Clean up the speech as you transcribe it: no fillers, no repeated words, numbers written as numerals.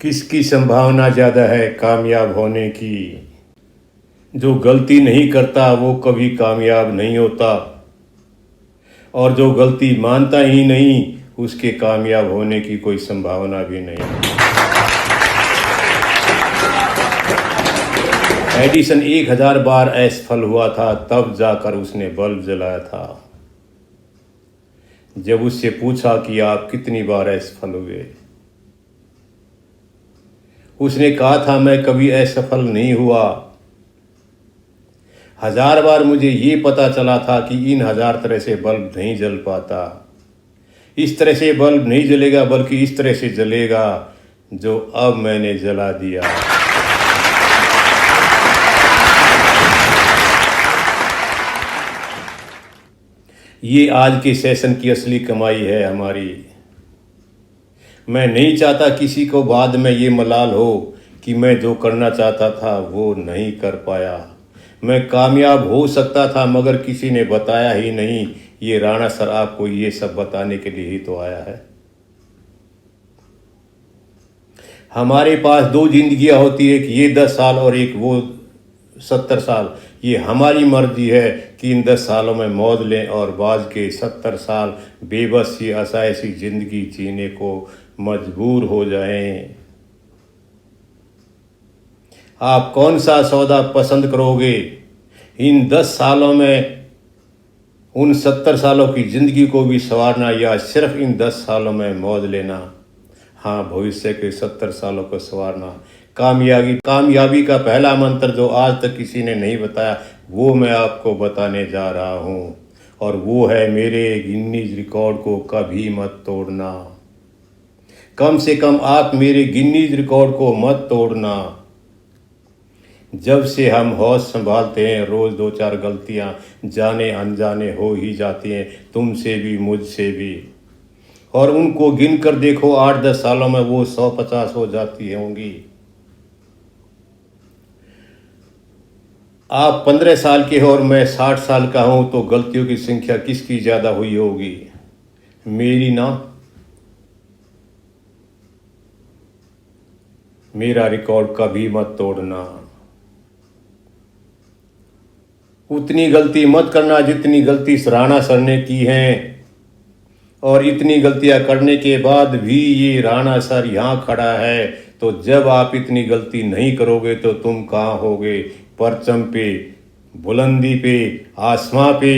किसकी संभावना ज़्यादा है कामयाब होने की? जो गलती नहीं करता वो कभी कामयाब नहीं होता, और जो गलती मानता ही नहीं उसके कामयाब होने की कोई संभावना भी नहीं। एडिसन 1000 बार असफल हुआ था, तब जाकर उसने बल्ब जलाया था। जब उससे पूछा कि आप कितनी बार असफल हुए, उसने कहा था मैं कभी असफल नहीं हुआ। 1000 बार मुझे ये पता चला था कि इन 1000 तरह से बल्ब नहीं जल पाता। इस तरह से बल्ब नहीं जलेगा, बल्कि इस तरह से जलेगा जो अब मैंने जला दिया। ये आज के सेशन की असली कमाई है हमारी। मैं नहीं चाहता किसी को बाद में ये मलाल हो कि मैं जो करना चाहता था वो नहीं कर पाया। मैं कामयाब हो सकता था मगर किसी ने बताया ही नहीं। ये राणा सर आपको ये सब बताने के लिए ही तो आया है। हमारे पास 2 जिंदगियां होती है, एक ये 10 साल और एक वो 70 साल। ये हमारी मर्जी है कि इन 10 सालों में मौज लें और बाद के 70 साल बेबस सी असहाय जिंदगी जीने को मजबूर हो जाएं। आप कौन सा सौदा पसंद करोगे? इन 10 सालों में उन 70 सालों की जिंदगी को भी संवारना, या सिर्फ इन 10 सालों में मौज लेना? हाँ, भविष्य के 70 सालों को संवारना। कामयाबी का पहला मंत्र जो आज तक किसी ने नहीं बताया वो मैं आपको बताने जा रहा हूँ, और वो है मेरे गिनीज रिकॉर्ड को कभी मत तोड़ना। कम से कम आप मेरे गिनीज रिकॉर्ड को मत तोड़ना। जब से हम होश संभालते हैं रोज 2-4 गलतियां जाने अनजाने हो ही जाती हैं, तुमसे भी मुझसे भी। और उनको गिन कर देखो 8-10 सालों में वो 150 हो जाती होंगी। आप 15 साल के हो और मैं 60 साल का हूं, तो गलतियों की संख्या किसकी ज्यादा हुई होगी? मेरी ना। मेरा रिकॉर्ड कभी मत तोड़ना। उतनी गलती मत करना जितनी गलती राणा सर ने की हैं, और इतनी गलतियां करने के बाद भी ये राणा सर यहाँ खड़ा है। तो जब आप इतनी गलती नहीं करोगे तो तुम कहाँ होगे? परचम पे, बुलंदी पे, आसमां पे।